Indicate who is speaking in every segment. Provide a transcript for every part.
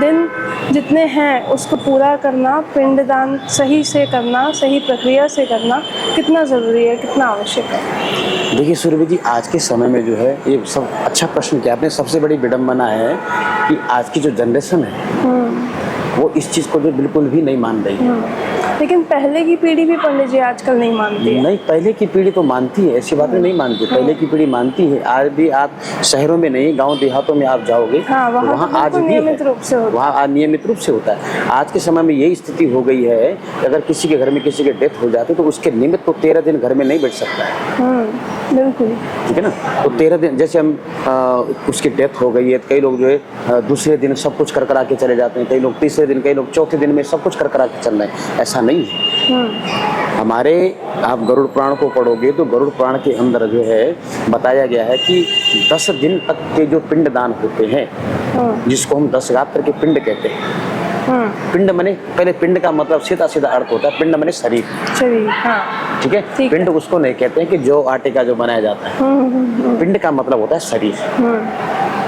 Speaker 1: दिन जितने हैं उसको पूरा करना, पिंडदान सही से करना, सही प्रक्रिया से करना कितना ज़रूरी है, कितना आवश्यक है?
Speaker 2: देखिए सुरभि जी, आज के समय में जो है ये सब अच्छा प्रश्न किया आपने। सबसे बड़ी विडंबना है कि आज की जो जनरेशन है वो इस चीज़ को जो बिल्कुल भी नहीं मान रही है।
Speaker 1: लेकिन पहले की पीढ़ी भी पंडित जी आजकल नहीं मानती है।
Speaker 2: नहीं, पहले की पीढ़ी तो मानती है, ऐसी बातें नहीं मानती। पहले की पीढ़ी मानती है। आज भी आप शहरों में नहीं, गांव देहातों में आप जाओगे,
Speaker 1: हाँ, वहाँ
Speaker 2: तो आज भी
Speaker 1: नियमित रूप से होता है।
Speaker 2: वहाँ नियमित रूप से होता है। आज के समय में यही स्थिति हो गई है कि अगर किसी के घर में किसी के डेथ हो जाती है तो उसके निमित्त तो 13 दिन घर में नहीं बैठ सकता है।
Speaker 1: बिल्कुल,
Speaker 2: ठीक है ना। तो 13 दिन जैसे हम उसकी डेथ हो गई है, कई लोग जो है दूसरे दिन सब कुछ कर करा के चले जाते हैं, कई लोग तीसरे दिन, कई लोग चौथे दिन में सब कुछ कर करा के चल रहे हैं। ऐसा नहीं है। हमारे आप गरुड़ पुराण को पढ़ोगे तो गरुड़ पुराण के अंदर जो है बताया गया है कि 10 दिन तक के जो पिंडदान होते हैं, जिसको हम 10 गात्र के पिंड कहते हैं। पिंड मने, पहले पिंड का मतलब सीधा सीधा अर्थ होता है, पिंड मने शरीर।
Speaker 1: हाँ।
Speaker 2: ठीक है। पिंड उसको नहीं कहते हैं कि जो आटे का जो बनाया जाता है। पिंड का मतलब होता है शरीर।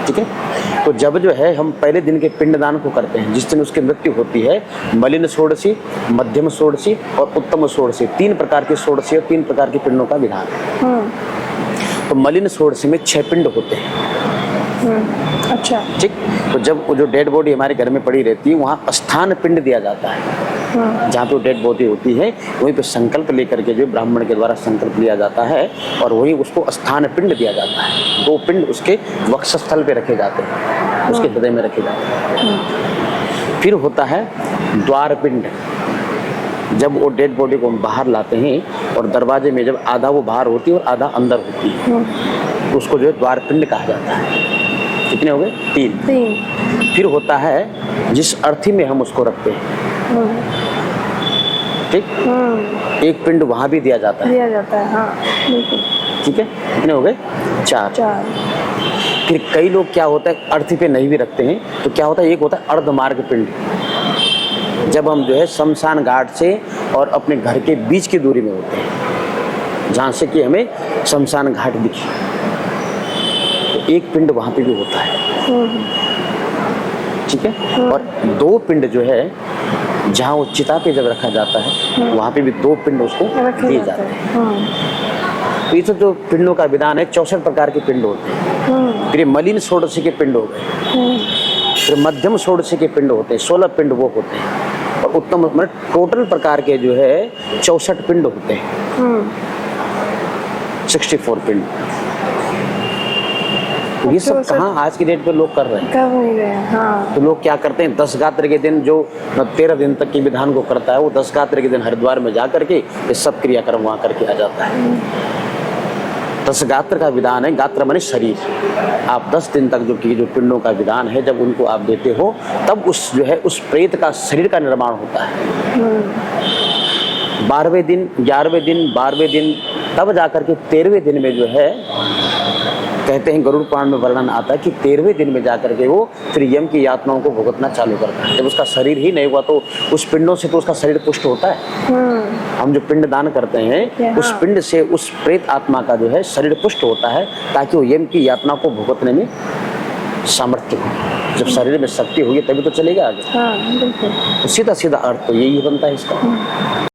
Speaker 2: ठीक है। तो जब जो है हम पहले दिन के पिंडदान को करते हैं, जिस दिन उसकी मृत्यु होती है, मलिन षोडशी, मध्यम षोडशी और उत्तम षोडशी, 3 प्रकार की षोडशी और 3 प्रकार के पिंडों का विधान है। तो मलिन षोडशी में 6 पिंड होते हैं।
Speaker 1: अच्छा।
Speaker 2: ठीक। तो जब वो जो डेड बॉडी हमारे घर में पड़ी रहती है, वहाँ स्थान पिंड दिया जाता है। जहाँ पे डेड बॉडी होती है वहीं पे संकल्प लेकर के जो ब्राह्मण के द्वारा संकल्प लिया जाता है और वहीं उसको स्थान पिंड दिया जाता है। 2 पिंड उसके वक्षस्थल पे रखे जाते हैं, उसके हृदय में रखे जाते हैं। फिर होता है द्वार पिंड। जब वो डेड बॉडी को हम बाहर लाते हैं और दरवाजे में जब आधा वो बाहर होती है और आधा अंदर होती है, तो उसको जो है द्वार पिंड कहा जाता है। कितने हो गए? 3। फिर होता है जिस अर्थी में हम उसको रखते हैं। ठीक। एक पिंड वहां भी दिया जाता है।
Speaker 1: हाँ, बिल्कुल।
Speaker 2: ठीक है। कितने हो गए? 4। फिर कई लोग क्या होता है अर्थी पे नहीं भी रखते हैं, तो क्या होता है, एक होता है अर्धमार्ग पिंड। जब हम जो है शमशान घाट से और अपने घर के बीच की दूरी में होते हैं, जहाँ से कि हमें शमशान घाट दिखे, तो एक पिंड वहां पे भी होता है। ठीक है। और 2 पिंड जो है जहाँ वो चिता पे जब रखा जाता है, वहां पे भी 2 पिंड उसको दिए जाते हैं। तो ये जो पिंडों का विधान है, 64 प्रकार के पिंड होते हैं। फिर मलिन षोडशी के पिंड हो गए, फिर मध्यम षोडशी के पिंड होते हैं, 16 पिंड वो होते हैं, और उत्तम मतलब टोटल प्रकार के जो है 64 पिंड होते हैं। 64 पिंड। तो ये सब कहाँ आज की डेट पे लोग कर रहे हैं?
Speaker 1: कर नहीं रहे हैं। हाँ।
Speaker 2: तो लोग क्या करते हैं, 10 गात्र के दिन जो 13 दिन तक के विधान को करता है, वो 10 गात्र के दिन हरिद्वार में जा करके ये सब क्रियाक्रम वहाँ करके आ जाता है। 10 गात्र का विधान है, गात्र माने शरीर। आप 10 दिन तक जो पिंडों का विधान है, जब उनको आप देते हो, तब उस जो है उस प्रेत का शरीर का निर्माण होता है। 12वें दिन, 11वें दिन, 12वें दिन, तब जाकर के 13वें दिन में जो है कहते हैं, गरुड़ पुराण में वर्णन आता है कि 13वें दिन में जाकर के वो फिर यम की यातनाओं को भुगतना चालू करता है। जब उसका शरीर ही नहीं हुआ तो उस पिंडों से तो उसका शरीर पुष्ट होता है। हम जो पिंड दान करते हैं, उस पिंड से उस प्रेत आत्मा का जो है शरीर पुष्ट होता है, ताकि वो यम की यातना को भुगतने में सामर्थ्य हो। जब शरीर में शक्ति होगी तभी तो चलेगा आगे।
Speaker 1: हाँ, बिल्कुल।
Speaker 2: तो सीधा सीधा अर्थ तो यही बनता है इसका।